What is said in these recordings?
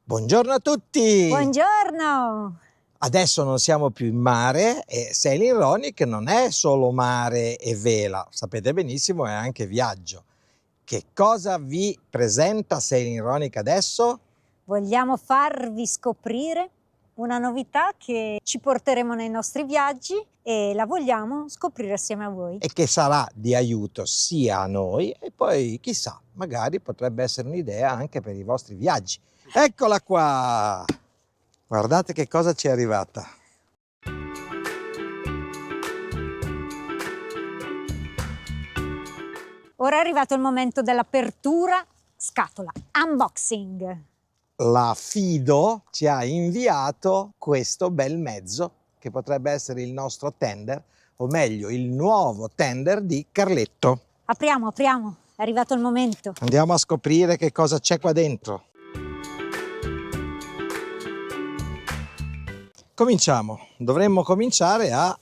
Buongiorno a tutti! Buongiorno! Adesso non siamo più in mare e Sailing Ronic non è solo mare e vela, sapete benissimo è anche viaggio. Che cosa vi presenta Sailing Ronic adesso? Vogliamo farvi scoprire una novità che ci porteremo nei nostri viaggi e la vogliamo scoprire assieme a voi. E che sarà di aiuto sia a noi e poi chissà, magari potrebbe essere un'idea anche per i vostri viaggi. Eccola qua! Guardate che cosa ci è arrivata. Ora è arrivato il momento dell'apertura scatola, unboxing. La Fido ci ha inviato questo bel mezzo che potrebbe essere il nostro tender, o meglio il nuovo tender di Carletto. Apriamo, è arrivato il momento. Andiamo a scoprire che cosa c'è qua dentro. Cominciamo, dovremmo cominciare a...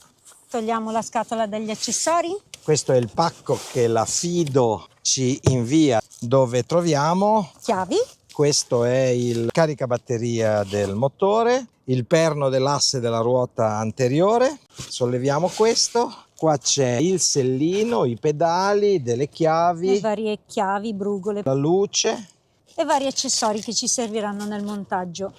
Togliamo la scatola degli accessori. Questo è il pacco che la Fido ci invia, dove troviamo... Chiavi. Questo è il caricabatteria del motore, il perno dell'asse della ruota anteriore. Solleviamo questo. Qua c'è il sellino, i pedali, delle chiavi, Le varie chiavi, brugole la luce. e vari accessori che ci serviranno nel montaggio.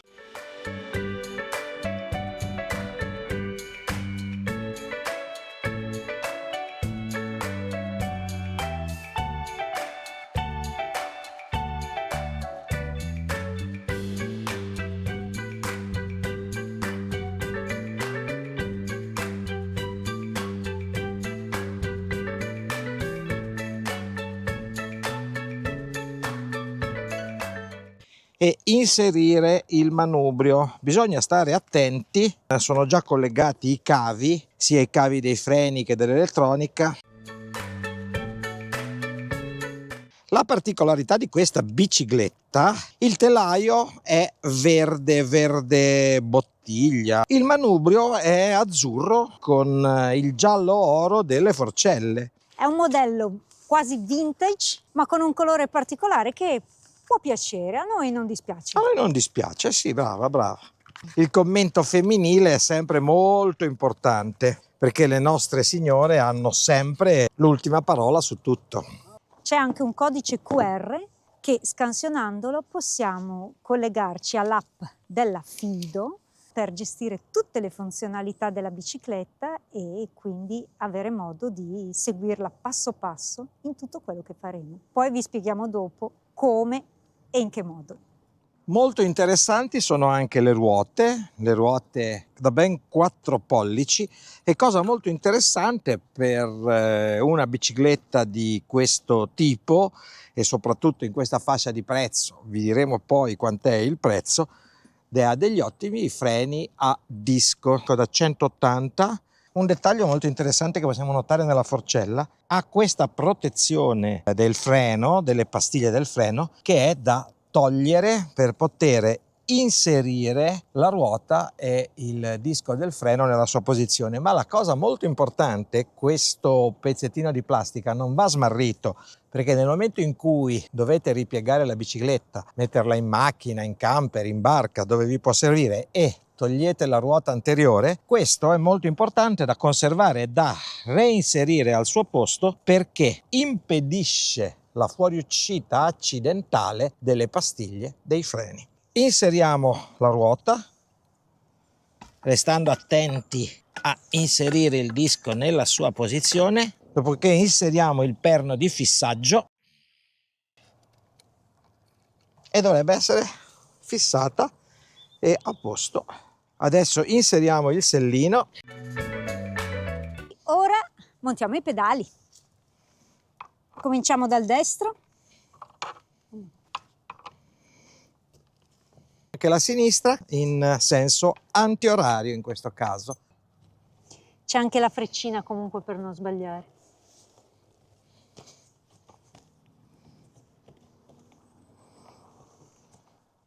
E inserire il manubrio. Bisogna stare attenti, sono già collegati i cavi, sia i cavi dei freni che dell'elettronica. La particolarità di questa bicicletta, il telaio è verde bottiglia, il manubrio è azzurro con il giallo oro delle forcelle. È un modello quasi vintage, ma con un colore particolare che può piacere, a noi non dispiace. A me non dispiace, sì, brava. Il commento femminile è sempre molto importante, perché le nostre signore hanno sempre l'ultima parola su tutto. C'è anche un codice QR che scansionandolo possiamo collegarci all'app della Fido per gestire tutte le funzionalità della bicicletta e quindi avere modo di seguirla passo passo in tutto quello che faremo. Poi vi spieghiamo dopo come e in che modo. Molto interessanti sono anche le ruote da ben 4 pollici e cosa molto interessante per una bicicletta di questo tipo e soprattutto in questa fascia di prezzo, vi diremo poi quant'è il prezzo, ha degli ottimi freni a disco da 180. Un dettaglio molto interessante che possiamo notare nella forcella, ha questa protezione del freno, delle pastiglie del freno, che è da togliere per poter inserire la ruota e il disco del freno nella sua posizione. Ma la cosa molto importante, questo pezzettino di plastica non va smarrito, perché nel momento in cui dovete ripiegare la bicicletta, metterla in macchina, in camper, in barca, dove vi può servire, e togliete la ruota anteriore, questo è molto importante da conservare e da reinserire al suo posto, perché impedisce la fuoriuscita accidentale delle pastiglie dei freni. Inseriamo la ruota, restando attenti a inserire il disco nella sua posizione. Dopodiché inseriamo il perno di fissaggio e dovrebbe essere fissata e a posto. Adesso inseriamo il sellino. Ora montiamo i pedali. Cominciamo dal destro. Anche la sinistra in senso antiorario in questo caso. C'è anche la freccina comunque per non sbagliare.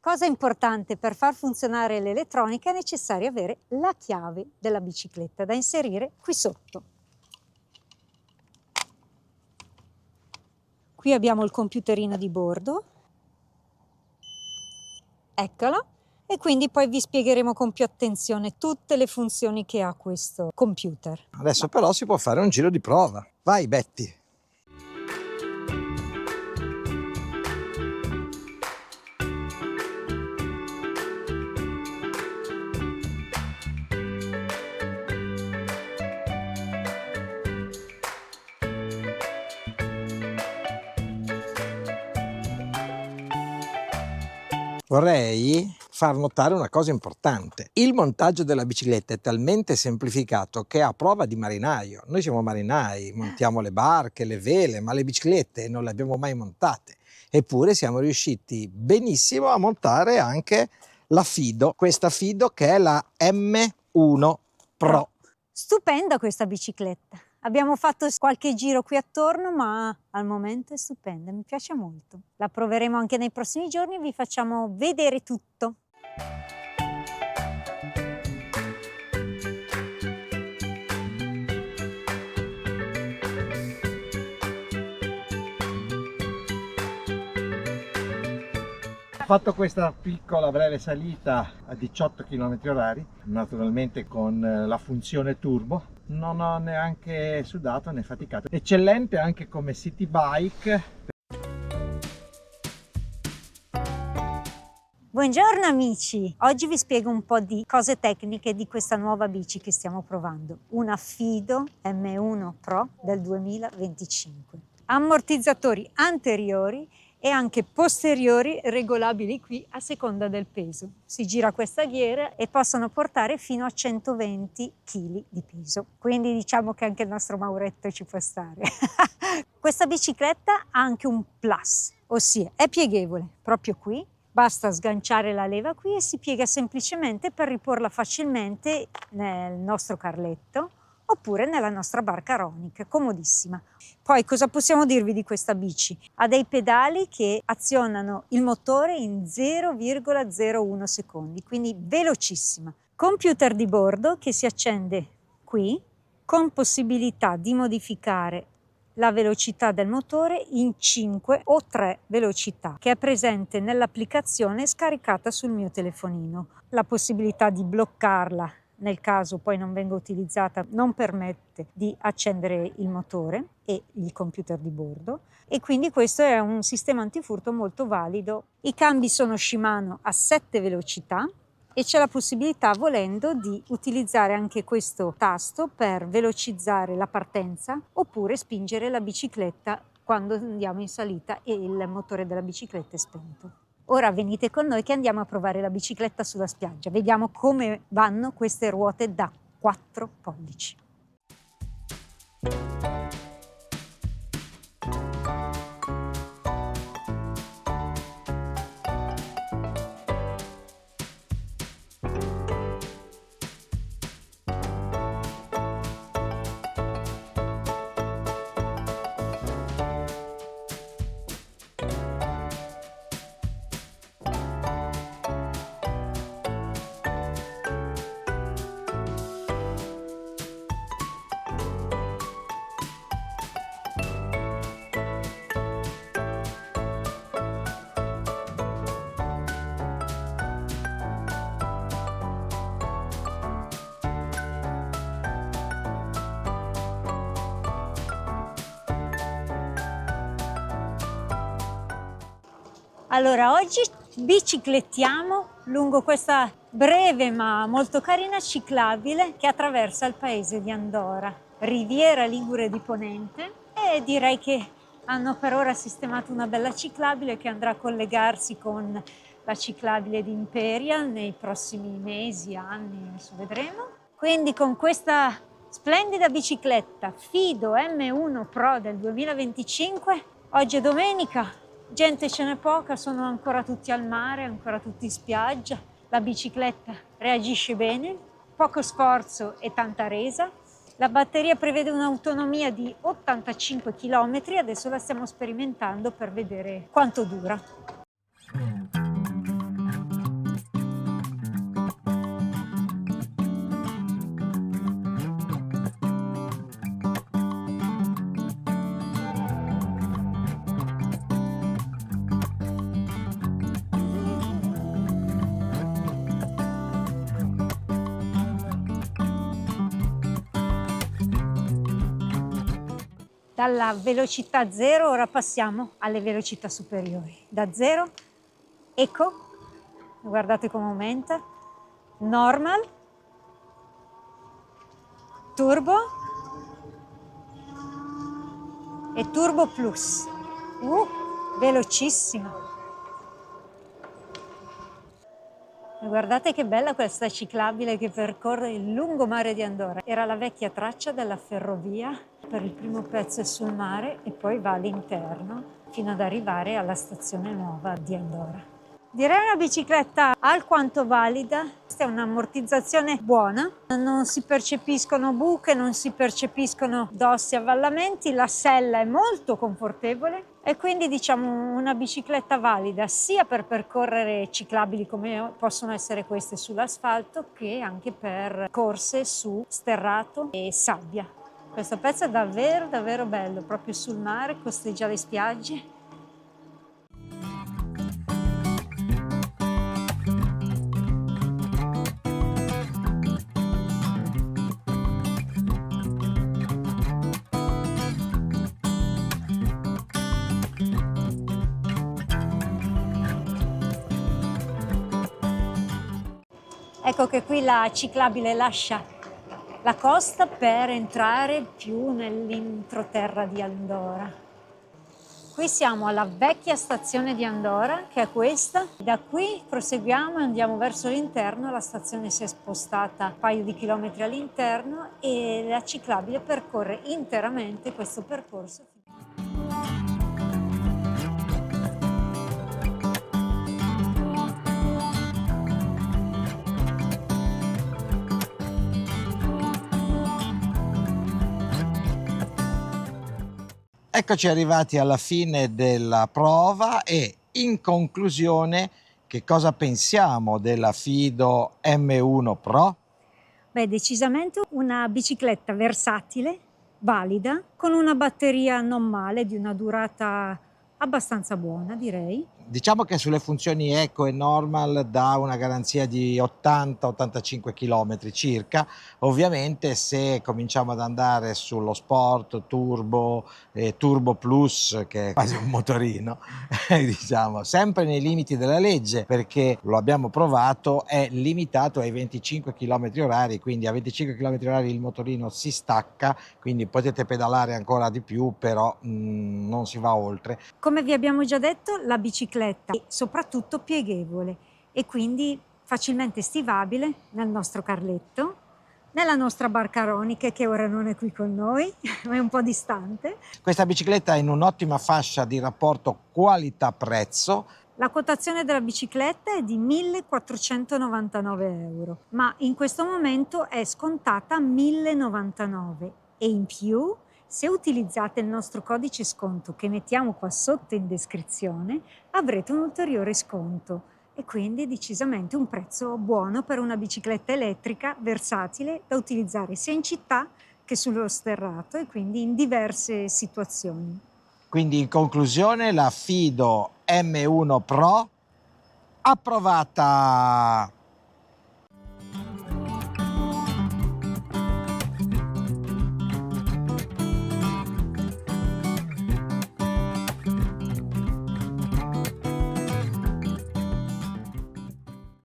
Cosa importante, per far funzionare l'elettronica è necessario avere la chiave della bicicletta da inserire qui sotto. Qui abbiamo il computerino di bordo Eccolo. E quindi poi vi spiegheremo con più attenzione tutte le funzioni che ha questo computer. Adesso però si può fare un giro di prova. Vai Betty! Vorrei far notare una cosa importante. Il montaggio della bicicletta è talmente semplificato che è a prova di marinaio. Noi siamo marinai, montiamo le barche, le vele, ma le biciclette non le abbiamo mai montate. Eppure siamo riusciti benissimo a montare anche la Fido, questa Fido che è la M1 Pro. Stupenda questa bicicletta. Abbiamo fatto qualche giro qui attorno, ma al momento è stupenda, mi piace molto. La proveremo anche nei prossimi giorni e vi facciamo vedere tutto. Fatto questa piccola breve salita a 18 km/h, naturalmente con la funzione turbo, non ho neanche sudato né faticato. Eccellente anche come city bike. Buongiorno amici! Oggi vi spiego un po' di cose tecniche di questa nuova bici che stiamo provando. Una Fido M1 Pro del 2025. Ammortizzatori anteriori e anche posteriori regolabili qui a seconda del peso. Si gira questa ghiera e possono portare fino a 120 kg di peso. Quindi diciamo che anche il nostro Mauretto ci può stare. Questa bicicletta ha anche un plus, ossia è pieghevole proprio qui. Basta sganciare la leva qui e si piega semplicemente per riporla facilmente nel nostro carletto oppure nella nostra barca Ronic, comodissima. Poi cosa possiamo dirvi di questa bici? Ha dei pedali che azionano il motore in 0,01 secondi, quindi velocissima. Computer di bordo che si accende qui con possibilità di modificare la velocità del motore in 5 o 3 velocità che è presente nell'applicazione scaricata sul mio telefonino. La possibilità di bloccarla nel caso poi non venga utilizzata non permette di accendere il motore e il computer di bordo e quindi questo è un sistema antifurto molto valido. I cambi sono Shimano a 7 velocità e c'è la possibilità, volendo, di utilizzare anche questo tasto per velocizzare la partenza oppure spingere la bicicletta quando andiamo in salita e il motore della bicicletta è spento. Ora venite con noi che andiamo a provare la bicicletta sulla spiaggia. Vediamo come vanno queste ruote da 4 pollici. Allora, oggi biciclettiamo lungo questa breve ma molto carina ciclabile che attraversa il paese di Andora, Riviera Ligure di Ponente, e direi che hanno per ora sistemato una bella ciclabile che andrà a collegarsi con la ciclabile di Imperial nei prossimi mesi, anni, adesso vedremo. Quindi con questa splendida bicicletta Fido M1 Pro del 2025, oggi è domenica, gente ce n'è poca, sono ancora tutti al mare, ancora tutti in spiaggia, la bicicletta reagisce bene, poco sforzo e tanta resa. La batteria prevede un'autonomia di 85 km, adesso la stiamo sperimentando per vedere quanto dura. Dalla velocità 0 ora passiamo alle velocità superiori. Da 0, Eco, guardate come aumenta, Normal, Turbo e Turbo Plus. Velocissima. E guardate che bella questa ciclabile che percorre il lungomare di Andorra. Era la vecchia traccia della ferrovia, per il primo pezzo è sul mare e poi va all'interno fino ad arrivare alla stazione nuova di Andorra. Direi una bicicletta alquanto valida, questa è un'ammortizzazione buona, non si percepiscono buche, non si percepiscono dossi avvallamenti, la sella è molto confortevole e quindi diciamo una bicicletta valida sia per percorrere ciclabili come possono essere queste sull'asfalto che anche per corse su sterrato e sabbia. Questo pezzo è davvero bello, proprio sul mare, costeggia le spiagge. Ecco che qui la ciclabile lascia la costa per entrare più nell'entroterra di Andorra. Qui siamo alla vecchia stazione di Andorra, che è questa. Da qui proseguiamo e andiamo verso l'interno. La stazione si è spostata un paio di chilometri all'interno e la ciclabile percorre interamente questo percorso. Eccoci arrivati alla fine della prova e in conclusione che cosa pensiamo della Fido M1 Pro? Beh, decisamente una bicicletta versatile, valida, con una batteria non male, di una durata abbastanza buona, direi. Diciamo che sulle funzioni Eco e Normal dà una garanzia di 80-85 km circa. Ovviamente se cominciamo ad andare sullo Sport, Turbo e Turbo Plus, che è quasi un motorino, diciamo, sempre nei limiti della legge, perché lo abbiamo provato, è limitato ai 25 km orari, quindi a 25 km orari il motorino si stacca, quindi potete pedalare ancora di più, però non si va oltre. Come vi abbiamo già detto, la bicicletta è soprattutto pieghevole e quindi facilmente stivabile nel nostro carletto, nella nostra barca Roniche, che ora non è qui con noi, ma è un po' distante. Questa bicicletta è in un'ottima fascia di rapporto qualità-prezzo. La quotazione della bicicletta è di 1.499 euro, ma in questo momento è scontata a 1.099 e in più, se utilizzate il nostro codice sconto che mettiamo qua sotto in descrizione, avrete un ulteriore sconto e quindi decisamente un prezzo buono per una bicicletta elettrica versatile da utilizzare sia in città che sullo sterrato e quindi in diverse situazioni. Quindi in conclusione la Fido M1 Pro approvata!